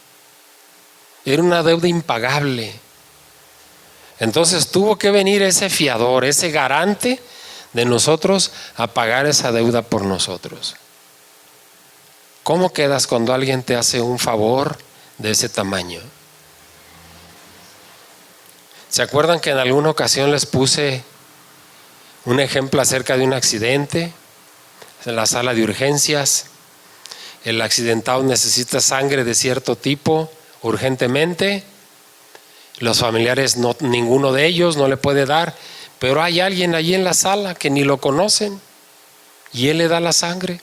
Era una deuda impagable. Entonces tuvo que venir ese fiador, ese garante de nosotros a pagar esa deuda por nosotros. ¿Cómo quedas cuando alguien te hace un favor de ese tamaño? ¿Se acuerdan que en alguna ocasión les puse un ejemplo acerca de un accidente en la sala de urgencias? El accidentado necesita sangre de cierto tipo urgentemente. Los familiares, ninguno de ellos no le puede dar, pero hay alguien allí en la sala que ni lo conocen y él le da la sangre.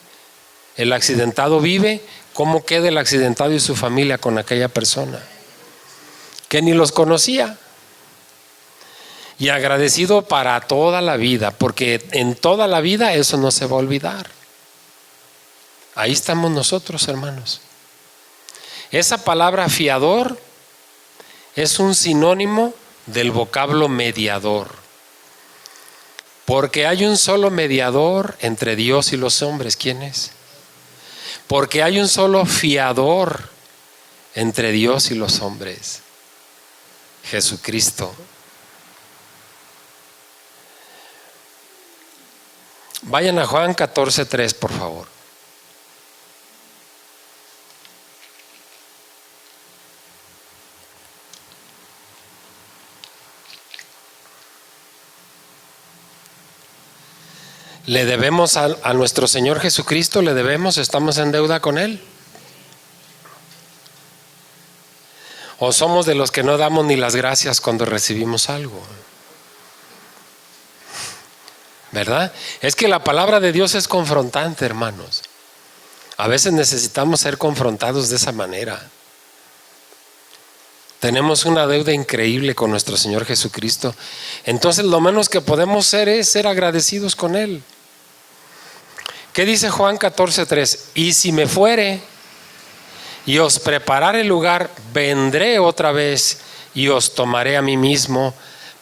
El accidentado vive. ¿Cómo queda el accidentado y su familia con aquella persona que ni los conocía? Y agradecido para toda la vida, porque en toda la vida eso no se va a olvidar. Ahí estamos nosotros, hermanos. Esa palabra fiador es un sinónimo del vocablo mediador, porque hay un solo mediador entre Dios y los hombres. ¿Quién es? Porque hay un solo fiador entre Dios y los hombres: Jesucristo. Vayan a Juan 14:3, por favor. Le debemos a nuestro Señor Jesucristo, le debemos, estamos en deuda con Él. ¿O somos de los que no damos ni las gracias cuando recibimos algo? ¿Verdad? Es que la palabra de Dios es confrontante, hermanos. A veces necesitamos ser confrontados de esa manera. Tenemos una deuda increíble con nuestro Señor Jesucristo. Entonces lo menos que podemos ser es ser agradecidos con Él. ¿Qué dice Juan 14:3? Y si me fuere y os preparare lugar, vendré otra vez y os tomaré a mí mismo,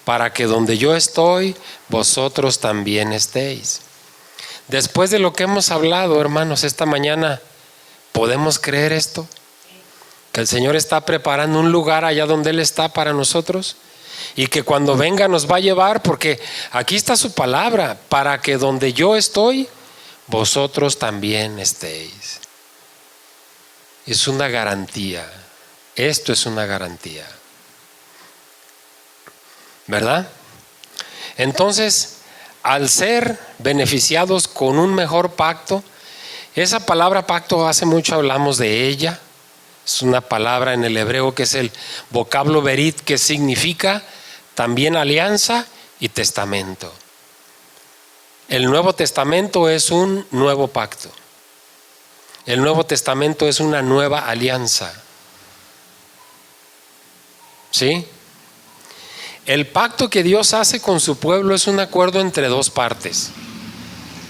para que donde yo estoy, vosotros también estéis. Después de lo que hemos hablado, hermanos, esta mañana, ¿podemos creer esto? Que el Señor está preparando un lugar allá donde Él está para nosotros, y que cuando venga nos va a llevar, porque aquí está su palabra, para que donde yo estoy, vosotros también estéis. Es una garantía. Esto es una garantía, ¿verdad? Entonces, al ser beneficiados con un mejor pacto, esa palabra pacto, hace mucho hablamos de ella. Es una palabra en el hebreo que es el vocablo berit, que significa también alianza y testamento. El Nuevo Testamento es un nuevo pacto. El Nuevo Testamento es una nueva alianza. ¿Sí? El pacto que Dios hace con su pueblo es un acuerdo entre dos partes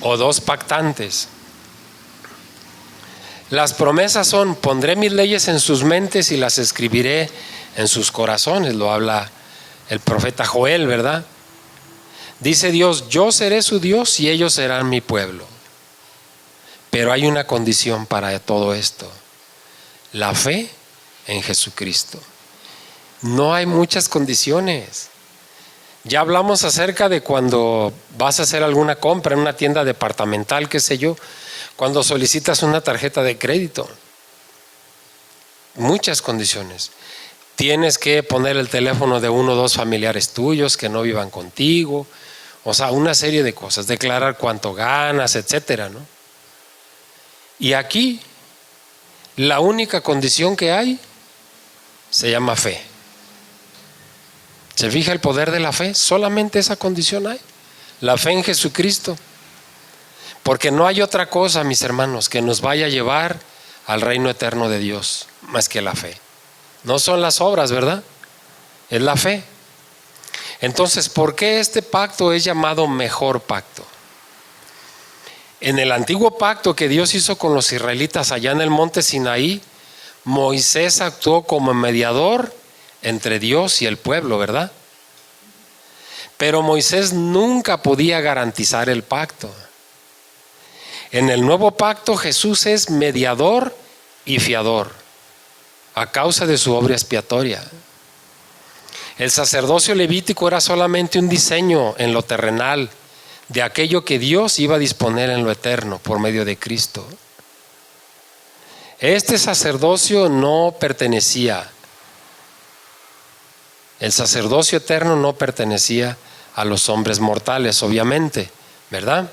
o dos pactantes. Las promesas son: pondré mis leyes en sus mentes y las escribiré en sus corazones. Lo habla el profeta Joel, ¿verdad? Dice Dios: yo seré su Dios y ellos serán mi pueblo. Pero hay una condición para todo esto: la fe en Jesucristo. No hay muchas condiciones. Ya hablamos acerca de cuando vas a hacer alguna compra en una tienda departamental, qué sé yo, cuando solicitas una tarjeta de crédito. Muchas condiciones. Tienes que poner el teléfono de uno o dos familiares tuyos que no vivan contigo. O sea, una serie de cosas. Declarar cuánto ganas, etcétera, ¿no? Y aquí, la única condición que hay se llama fe. ¿Se fija el poder de la fe? Solamente esa condición hay. La fe en Jesucristo. Porque no hay otra cosa, mis hermanos, que nos vaya a llevar al reino eterno de Dios más que la fe. No son las obras, ¿verdad? Es la fe. Entonces, ¿por qué este pacto es llamado mejor pacto? En el antiguo pacto que Dios hizo con los israelitas allá en el monte Sinaí, Moisés actuó como mediador entre Dios y el pueblo, ¿verdad? Pero Moisés nunca podía garantizar el pacto. En el nuevo pacto, Jesús es mediador y fiador a causa de su obra expiatoria. El sacerdocio levítico era solamente un diseño en lo terrenal de aquello que Dios iba a disponer en lo eterno por medio de Cristo. Este sacerdocio no pertenecía, el sacerdocio eterno no pertenecía a los hombres mortales, obviamente, ¿verdad?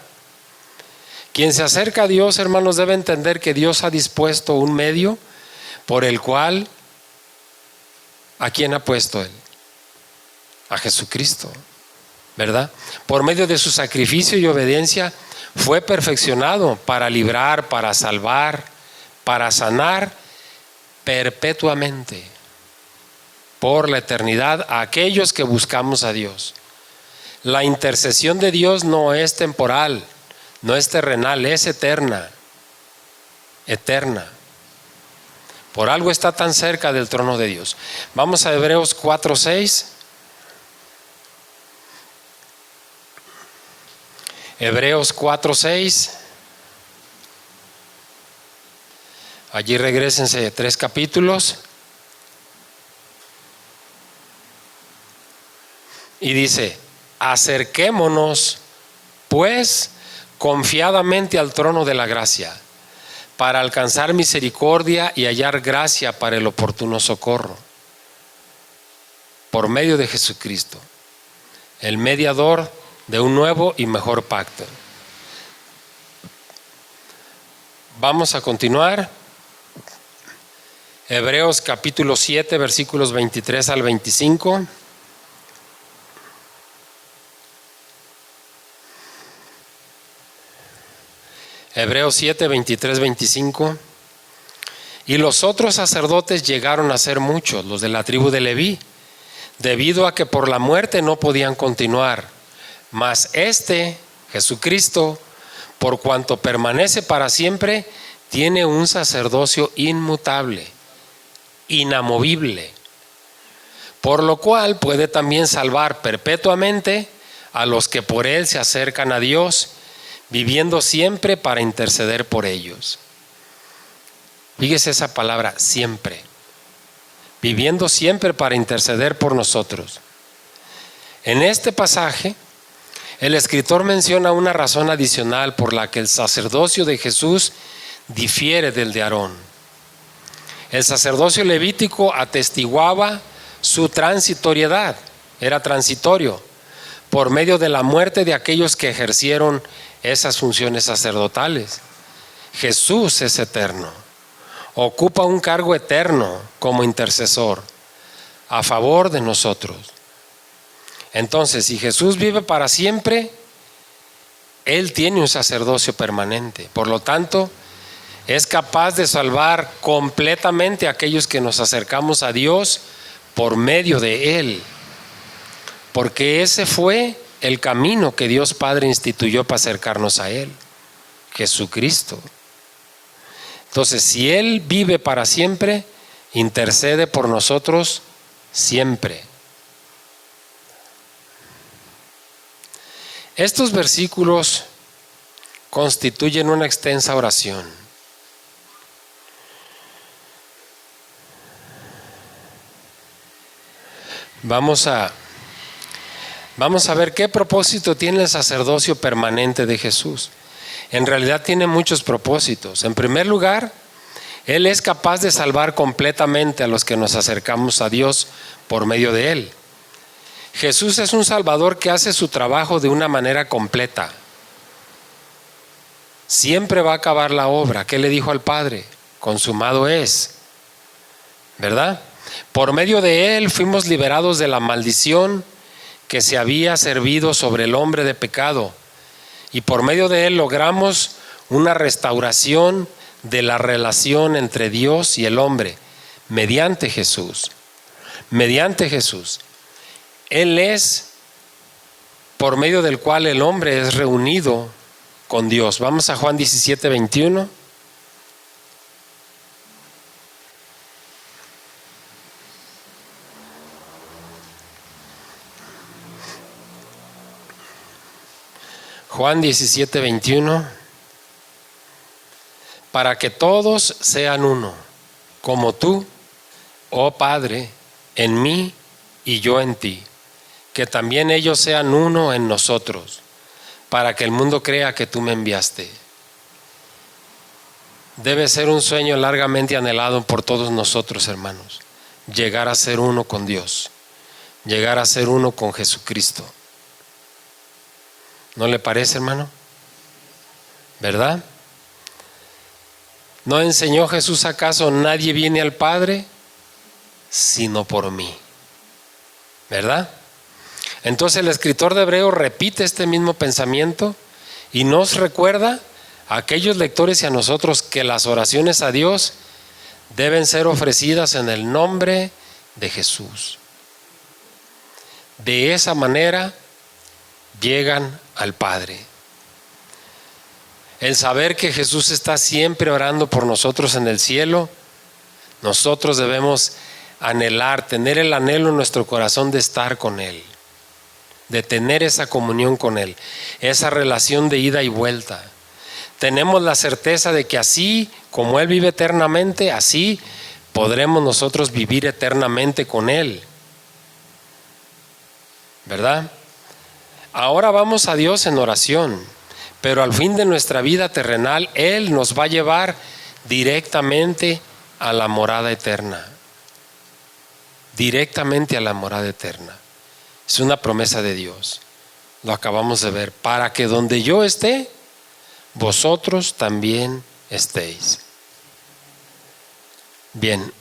Quien se acerca a Dios, hermanos, debe entender que Dios ha dispuesto un medio por el cual, ¿a quién ha puesto Él? A Jesucristo, ¿verdad? Por medio de su sacrificio y obediencia fue perfeccionado para librar, para salvar, para sanar perpetuamente por la eternidad a aquellos que buscamos a Dios. La intercesión de Dios no es temporal, no es terrenal, es eterna, eterna. Por algo está tan cerca del trono de Dios. Vamos a Hebreos 4:6. Hebreos 4:6. Allí regrésense 3 capítulos. Y dice: acerquémonos pues confiadamente al trono de la gracia, para alcanzar misericordia y hallar gracia para el oportuno socorro. Por medio de Jesucristo, el mediador de un nuevo y mejor pacto. Vamos a continuar. Hebreos capítulo 7, versículos 23 al 25. Hebreos 7, 23, 25. Y los otros sacerdotes llegaron a ser muchos, los de la tribu de Leví, debido a que por la muerte no podían continuar. Mas Jesucristo, por cuanto permanece para siempre, tiene un sacerdocio inmutable, inamovible, por lo cual puede también salvar perpetuamente a los que por él se acercan a Dios, viviendo siempre para interceder por ellos. Fíjese esa palabra, siempre. Viviendo siempre para interceder por nosotros. En este pasaje, el escritor menciona una razón adicional por la que el sacerdocio de Jesús difiere del de Aarón. El sacerdocio levítico atestiguaba su transitoriedad, era transitorio, por medio de la muerte de aquellos que ejercieron esas funciones sacerdotales. Jesús es eterno, ocupa un cargo eterno como intercesor a favor de nosotros. Entonces, si Jesús vive para siempre, Él tiene un sacerdocio permanente. Por lo tanto, es capaz de salvar completamente a aquellos que nos acercamos a Dios por medio de Él. Porque ese fue el camino que Dios Padre instituyó para acercarnos a Él, Jesucristo. Entonces, si Él vive para siempre, intercede por nosotros siempre. Estos versículos constituyen una extensa oración. Vamos a ver qué propósito tiene el sacerdocio permanente de Jesús. En realidad tiene muchos propósitos. En primer lugar, Él es capaz de salvar completamente a los que nos acercamos a Dios por medio de Él. Jesús es un Salvador que hace su trabajo de una manera completa. Siempre va a acabar la obra. ¿Qué le dijo al Padre? Consumado es. ¿Verdad? Por medio de Él fuimos liberados de la maldición que se había servido sobre el hombre de pecado. Y por medio de Él logramos una restauración de la relación entre Dios y el hombre mediante Jesús. Mediante Jesús. Él es por medio del cual el hombre es reunido con Dios. Vamos a Juan 17:21. Juan 17:21. Para que todos sean uno, como tú, oh Padre, en mí y yo en ti, que también ellos sean uno en nosotros, para que el mundo crea que tú me enviaste. Debe ser un sueño largamente anhelado por todos nosotros, hermanos, llegar a ser uno con Dios, llegar a ser uno con Jesucristo. ¿No le parece, hermano? ¿Verdad? ¿No enseñó Jesús acaso: nadie viene al Padre sino por mí? ¿Verdad? Entonces el escritor de Hebreos repite este mismo pensamiento y nos recuerda a aquellos lectores y a nosotros que las oraciones a Dios deben ser ofrecidas en el nombre de Jesús. De esa manera llegan al Padre. El saber que Jesús está siempre orando por nosotros en el cielo, nosotros debemos anhelar, tener el anhelo en nuestro corazón de estar con Él, de tener esa comunión con Él, esa relación de ida y vuelta. Tenemos la certeza de que así como Él vive eternamente, así podremos nosotros vivir eternamente con Él. ¿Verdad? Ahora vamos a Dios en oración, pero al fin de nuestra vida terrenal, Él nos va a llevar directamente a la morada eterna. Directamente a la morada eterna. Es una promesa de Dios. Lo acabamos de ver. Para que donde yo esté, vosotros también estéis. Bien.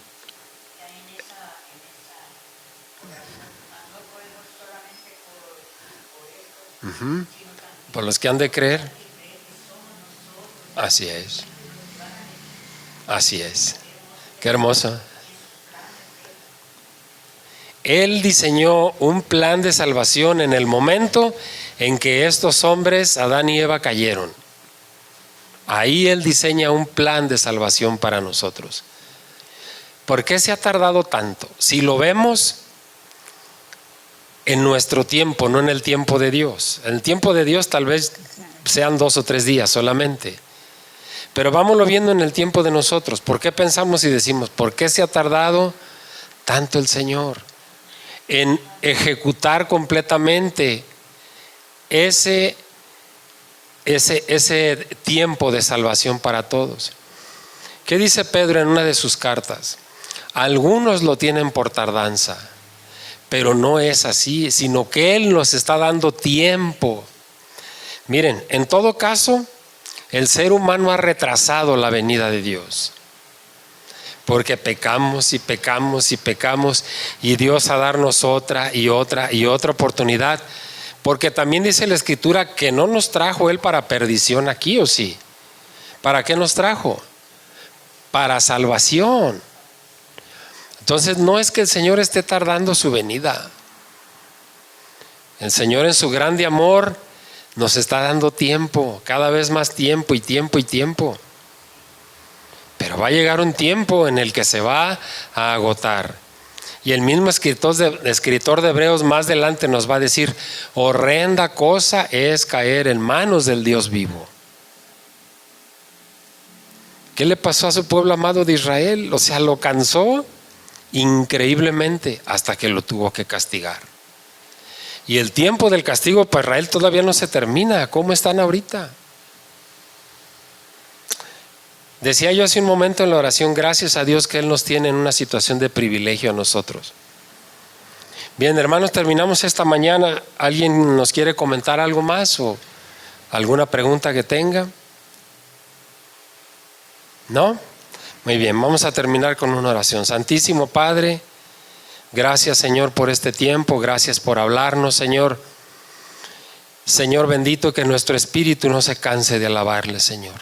Por los que han de creer. Así es. Así es. Qué hermoso. Él diseñó un plan de salvación en el momento en que estos hombres, Adán y Eva, cayeron. Ahí Él diseña un plan de salvación para nosotros. ¿Por qué se ha tardado tanto? Si lo vemos en nuestro tiempo, no en el tiempo de Dios. En el tiempo de Dios tal vez sean 2 o 3 días solamente. Pero vámonos viendo en el tiempo de nosotros. ¿Por qué pensamos y decimos, por qué se ha tardado tanto el Señor en ejecutar completamente ese tiempo de salvación para todos? ¿Qué dice Pedro en una de sus cartas? Algunos lo tienen por tardanza, pero no es así, sino que Él nos está dando tiempo. Miren, en todo caso, el ser humano ha retrasado la venida de Dios, porque pecamos y pecamos y pecamos, y Dios a darnos otra y otra y otra oportunidad, porque también dice la Escritura que no nos trajo Él para perdición aquí, ¿o sí? ¿Para qué nos trajo? Para salvación. Entonces no es que el Señor esté tardando su venida. El Señor en su grande amor nos está dando tiempo, cada vez más tiempo y tiempo y tiempo. Pero va a llegar un tiempo en el que se va a agotar. Y el mismo escritor de Hebreos más adelante nos va a decir, horrenda cosa es caer en manos del Dios vivo. ¿Qué le pasó a su pueblo amado de Israel? O sea, lo cansó increíblemente hasta que lo tuvo que castigar. Y el tiempo del castigo para Israel todavía no se termina. ¿Cómo están ahorita? Decía yo hace un momento en la oración, gracias a Dios que Él nos tiene en una situación de privilegio a nosotros. Bien, hermanos, terminamos esta mañana. ¿Alguien nos quiere comentar algo más o alguna pregunta que tenga? ¿No? Muy bien, vamos a terminar con una oración. Santísimo Padre, gracias Señor por este tiempo, gracias por hablarnos Señor. Señor bendito, que nuestro espíritu no se canse de alabarle Señor,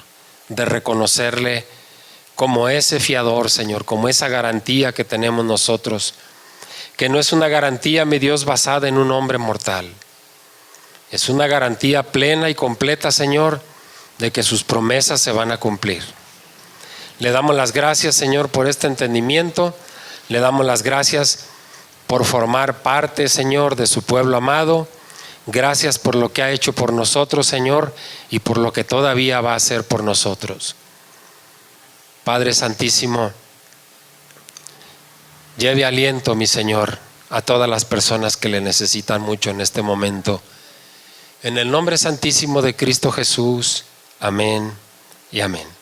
de reconocerle como ese fiador Señor, como esa garantía que tenemos nosotros, que no es una garantía, mi Dios, basada en un hombre mortal. Es una garantía plena y completa Señor, de que sus promesas se van a cumplir. Le damos las gracias Señor por este entendimiento, le damos las gracias por formar parte Señor de su pueblo amado. Gracias por lo que ha hecho por nosotros Señor y por lo que todavía va a hacer por nosotros. Padre Santísimo, lleve aliento mi Señor a todas las personas que le necesitan mucho en este momento. En el nombre santísimo de Cristo Jesús, amén y amén.